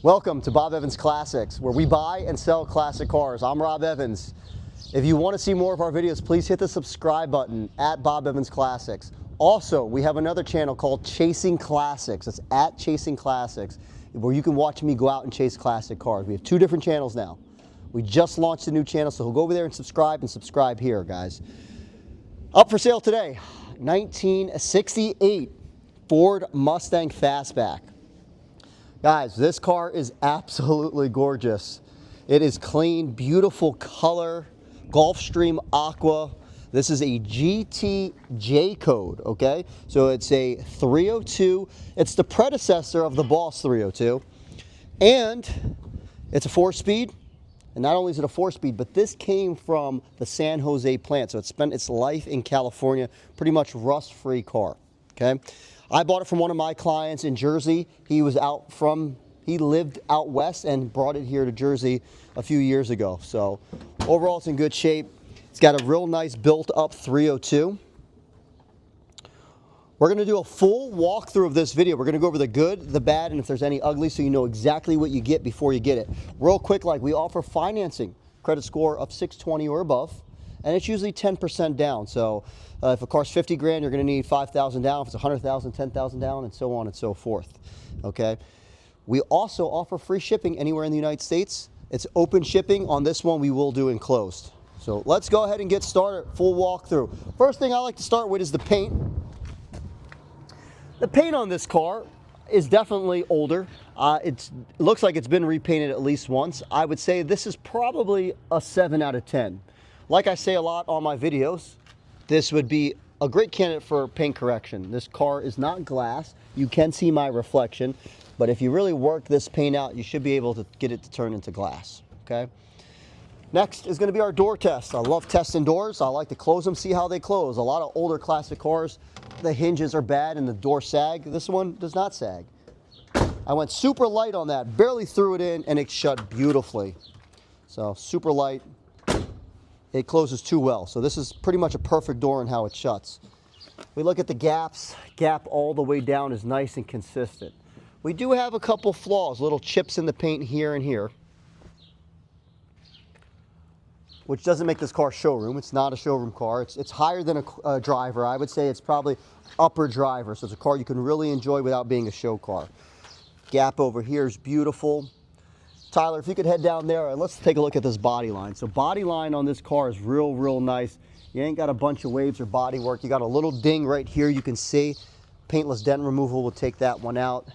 Welcome to Bob Evans Classics, where we buy and sell classic cars. I'm Rob Evans. If you want to see more of our videos, please hit the subscribe button at Bob Evans Classics. Also, we have another channel called Chasing Classics. It's at Chasing Classics, where you can watch me go out and chase classic cars. We have two different channels now. We just launched a new channel, so go over there and subscribe here, guys. Up for sale today, 1968 Ford Mustang Fastback. Guys, this car is absolutely gorgeous. It is clean, beautiful color, Gulfstream Aqua. This is a GT J code, okay? So it's a 302. It's the predecessor of the Boss 302. And it's a 4-speed. And not only is it a 4-speed, but this came from the San Jose plant. So it spent its life in California, pretty much rust-free car, okay? I bought it from one of my clients in Jersey. He lived out west and brought it here to Jersey a few years ago. So overall, it's in good shape. It's got a real nice built-up 302. We're going to do a full walkthrough of this video. We're going to go over the good, the bad, and if there's any ugly, so you know exactly what you get before you get it. Real quick, we offer financing, credit score of 620 or above, and it's usually 10% down. So if a car's 50 grand, you're going to need 5,000 down. If it's 100,000, 10,000 down, and so on and so forth. Okay. We also offer free shipping anywhere in the United States. It's open shipping. On this one, we will do enclosed. So let's go ahead and get started. Full walkthrough. First thing I like to start with is the paint. The paint on this car is definitely older. It looks like it's been repainted at least once. I would say this is probably a 7 out of 10. Like I say a lot on my videos, this would be a great candidate for paint correction. This car is not glass. You can see my reflection, but if you really work this paint out, you should be able to get it to turn into glass, okay? Next is going to be our door test. I love testing doors. I like to close them, see how they close. A lot of older classic cars, the hinges are bad and the doors sag. This one does not sag. I went super light on that, barely threw it in, and it shut beautifully. So super light. It closes too well. So this is pretty much a perfect door in how it shuts. We look at the gaps. Gap all the way down is nice and consistent. We do have a couple flaws, little chips in the paint here and here, which doesn't make this car showroom. It's not a showroom car. It's higher than a driver. I would say it's probably upper driver. So it's a car you can really enjoy without being a show car. Gap over here is beautiful. Tyler, if you could head down there, and let's take a look at this body line. So body line on this car is real nice. You ain't got a bunch of waves or body work. You got a little ding right here you can see. Paintless dent removal will take that one out.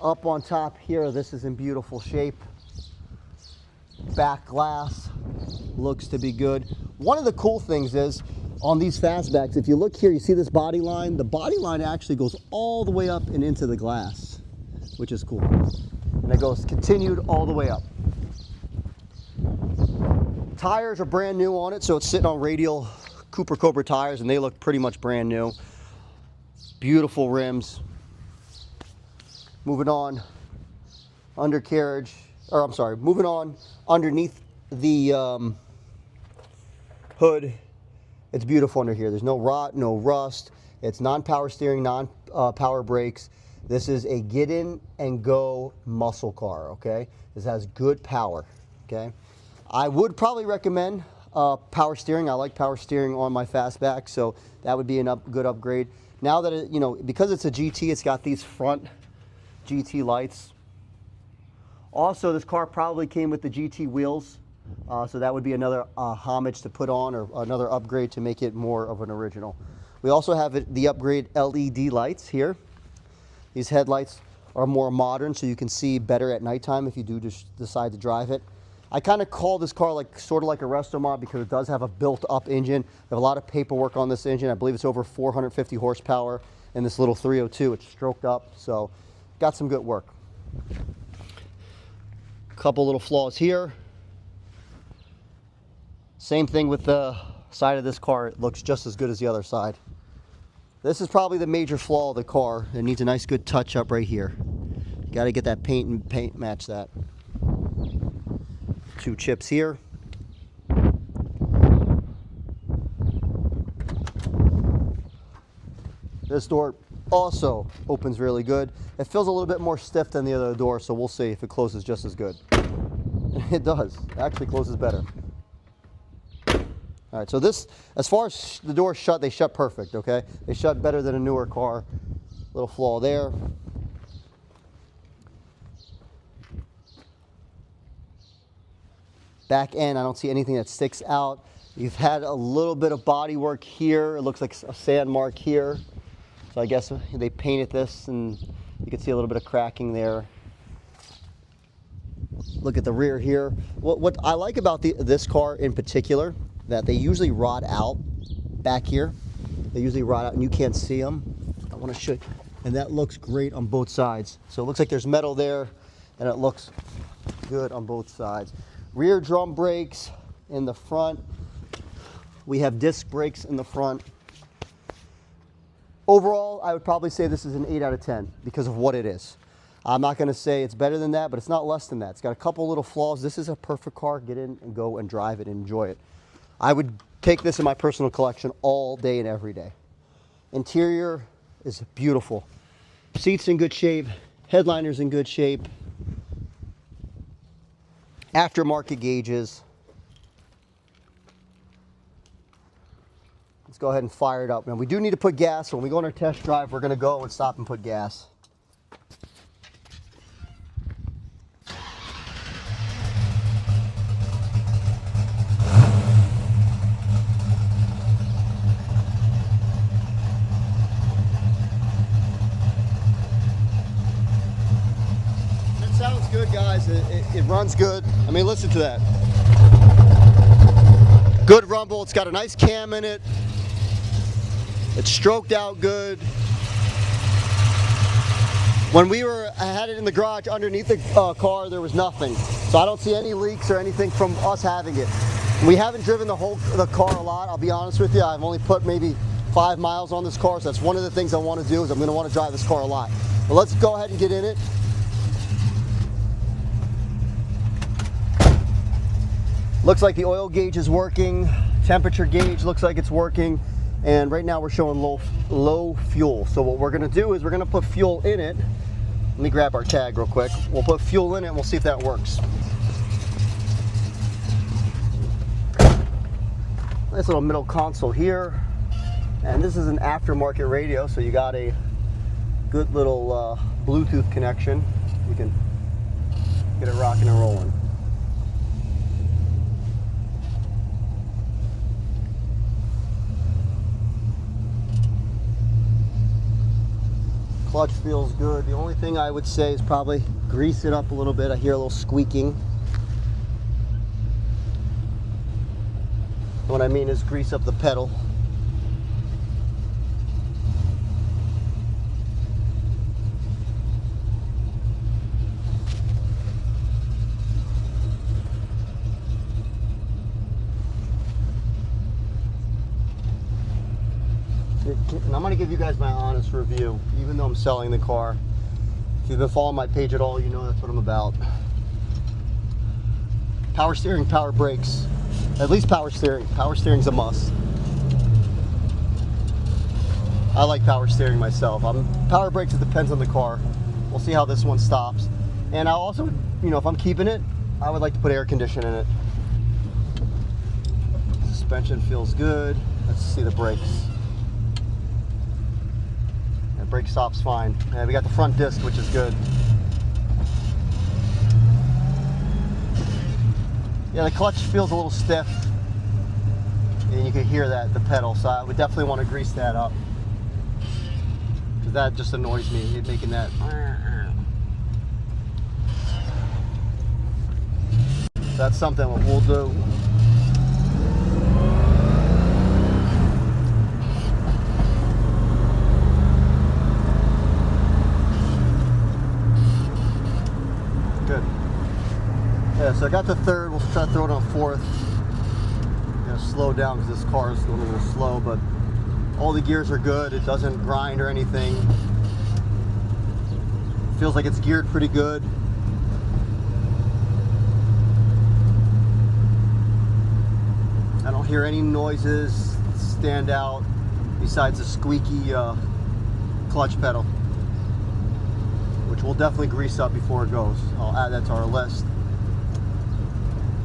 Up on top here, this is in beautiful shape. Back glass looks to be good. One of the cool things is on these fastbacks, if you look here, you see this body line? The body line actually goes all the way up and into the glass, which is cool. And it goes continued all the way up. Tires are brand new on it, so it's sitting on radial Cooper Cobra tires, and they look pretty much brand new. Beautiful rims. Moving on, undercarriage, or I'm sorry, moving on underneath the hood. It's beautiful under here. There's no rot, no rust. It's non-power steering, non-power brakes. This is a get in and go muscle car, okay? This has good power, okay? I would probably recommend power steering. I like power steering on my Fastback, so that would be a good upgrade. Now that it, because it's a GT, it's got these front GT lights. Also, this car probably came with the GT wheels, so that would be another homage to put on, or another upgrade to make it more of an original. We also have the upgrade LED lights here. These headlights are more modern, so you can see better at nighttime if you do just decide to drive it. I kind of call this car sort of like a resto mod because it does have a built-up engine. We have a lot of paperwork on this engine. I believe it's over 450 horsepower in this little 302. It's stroked up, so got some good work. Couple little flaws here. Same thing with the side of this car. It looks just as good as the other side. This is probably the major flaw of the car. It needs a nice good touch up right here. Got to get that paint and paint match that. Two chips here. This door also opens really good. It feels a little bit more stiff than the other door, so we'll see if it closes just as good. It does. It actually closes better. All right, so this, as far as the doors shut, they shut perfect, okay? They shut better than a newer car. Little flaw there. Back end, I don't see anything that sticks out. You've had a little bit of body work here. It looks like a sand mark here. So I guess they painted this and you can see a little bit of cracking there. Look at the rear here. What I like about this car in particular, that they usually rot out back here. They usually rot out and you can't see them. I want to show you. And that looks great on both sides. So it looks like there's metal there and it looks good on both sides. Rear drum brakes in the front. We have disc brakes in the front. Overall, I would probably say this is an 8 out of 10 because of what it is. I'm not going to say it's better than that, but it's not less than that. It's got a couple little flaws. This is a perfect car. Get in and go and drive it and enjoy it. I would take this in my personal collection all day and every day. Interior is beautiful. Seats in good shape. Headliner's in good shape. Aftermarket gauges. Let's go ahead and fire it up. Now we do need to put gas. When we go on our test drive, we're going to go and stop and put gas. Sounds good, guys. It runs good. I mean, listen to that. Good rumble. It's got a nice cam in it. It's stroked out good. When I had it in the garage underneath the car, there was nothing. So I don't see any leaks or anything from us having it. We haven't driven the car a lot, I'll be honest with you. I've only put maybe 5 miles on this car, so that's one of the things I want to do is I'm going to want to drive this car a lot. But let's go ahead and get in it. Looks like the oil gauge is working. Temperature gauge looks like it's working. And right now we're showing low fuel. So what we're gonna do is we're gonna put fuel in it. Let me grab our tag real quick. We'll put fuel in it and we'll see if that works. Nice little middle console here. And this is an aftermarket radio, so you got a good little Bluetooth connection. You can get it rocking and rolling. Clutch feels good. The only thing I would say is probably grease it up a little bit. I hear a little squeaking. What I mean is grease up the pedal. And I'm going to give you guys my honest review, even though I'm selling the car. If you've been following my page at all, you know that's what I'm about. Power steering, power brakes. At least power steering. Power steering's a must. I like power steering myself. Power brakes, it depends on the car. We'll see how this one stops. And I also, you know, if I'm keeping it, I would like to put air conditioning in it. Suspension feels good. Let's see the brakes. Brake stop's fine. And we got the front disc, which is good. Yeah, the clutch feels a little stiff. And you can hear that, the pedal. So I would definitely want to grease that up. Because that just annoys me, making that. That's something we'll do. Yeah, so I got the third. We'll try to throw it on fourth. I'm gonna slow down because this car is a little slow, but all the gears are good. It doesn't grind or anything. It feels like it's geared pretty good. I don't hear any noises stand out besides the squeaky clutch pedal, which we'll definitely grease up before it goes. I'll add that to our list.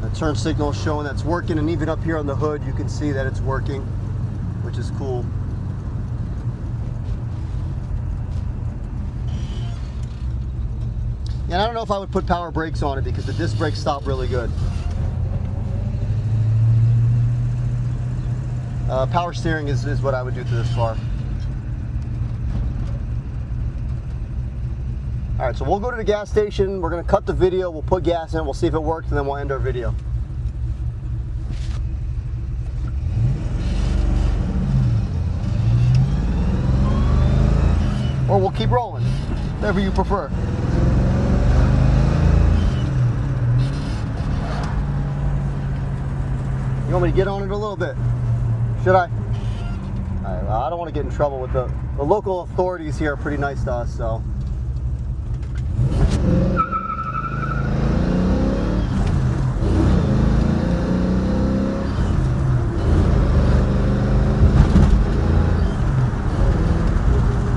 The turn signal is showing that's working, and even up here on the hood you can see that it's working, which is cool. And I don't know if I would put power brakes on it because the disc brakes stop really good. Power steering is what I would do to this car. All right, so we'll go to the gas station. We're gonna cut the video. We'll put gas in. We'll see if it works, and then we'll end our video. Or we'll keep rolling, whatever you prefer. You want me to get on it a little bit? Should I? All right, well, I don't want to get in trouble with the local authorities here are pretty nice to us, so.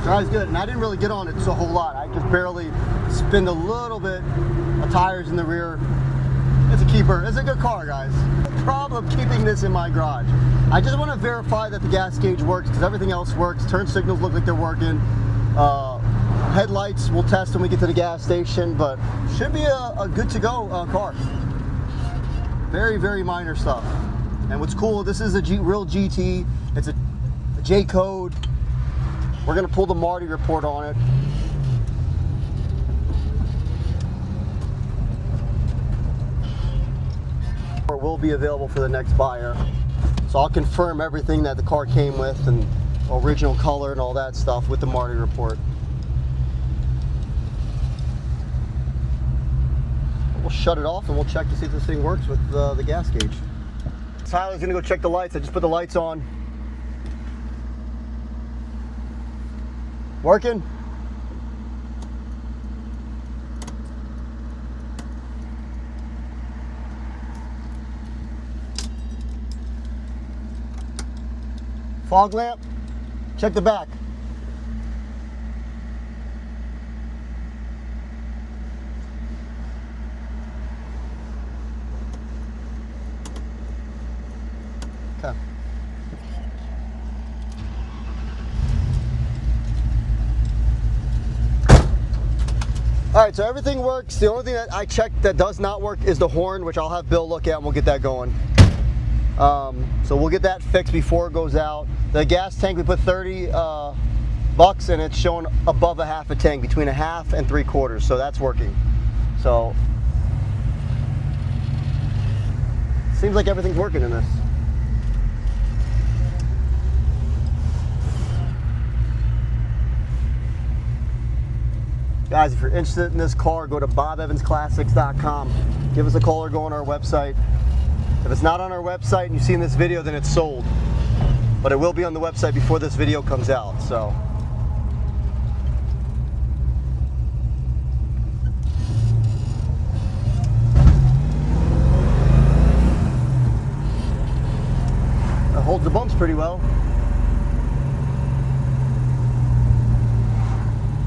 Drives good, and I didn't really get on it a whole lot. I just barely spinned a little bit of tires in the rear. It's a keeper. It's a good car, guys. No problem keeping this in my garage. I just want to verify that the gas gauge works because everything else works. Turn signals look like they're working. Headlights we'll test when we get to the gas station, but should be a good to go car. Very, very minor stuff. And what's cool, this is a real GT. It's a J code. We're gonna pull the Marty report on it. Or will be available for the next buyer. So I'll confirm everything that the car came with and original color and all that stuff with the Marty report. We'll shut it off and we'll check to see if this thing works with the gas gauge. Tyler's gonna go check the lights. I just put the lights on. Working? Fog lamp? Check the back. Okay. All right, so everything works. The only thing that I checked that does not work is the horn, which I'll have Bill look at and we'll get that going. So we'll get that fixed before it goes out. The gas tank, we put 30 bucks and it's showing above a half a tank, between a half and 3/4, so that's working. So, seems like everything's working in this. Guys, if you're interested in this car, go to bobevansclassics.com. Give us a call or go on our website. If it's not on our website and you've seen this video, then it's sold. But it will be on the website before this video comes out, so. It holds the bumps pretty well.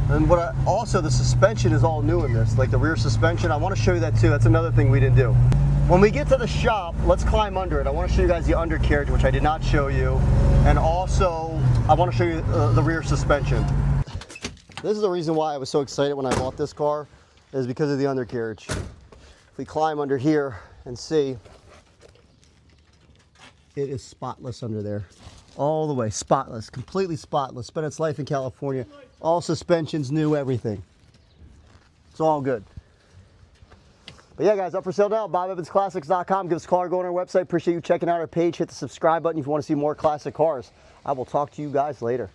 And also the suspension is all new in this, like the rear suspension. I want to show you that too. That's another thing we didn't do. When we get to the shop, let's climb under it. I want to show you guys the undercarriage, which I did not show you. And also, I want to show you the rear suspension. This is the reason why I was so excited when I bought this car, is because of the undercarriage. If we climb under here and see, it is spotless under there. All the way, spotless, completely spotless. Spent its life in California. All suspensions new, everything. It's all good. But yeah, guys, up for sale now, bobevansclassics.com. Give us a call or go on our website. Appreciate you checking out our page. Hit the subscribe button if you want to see more classic cars. I will talk to you guys later.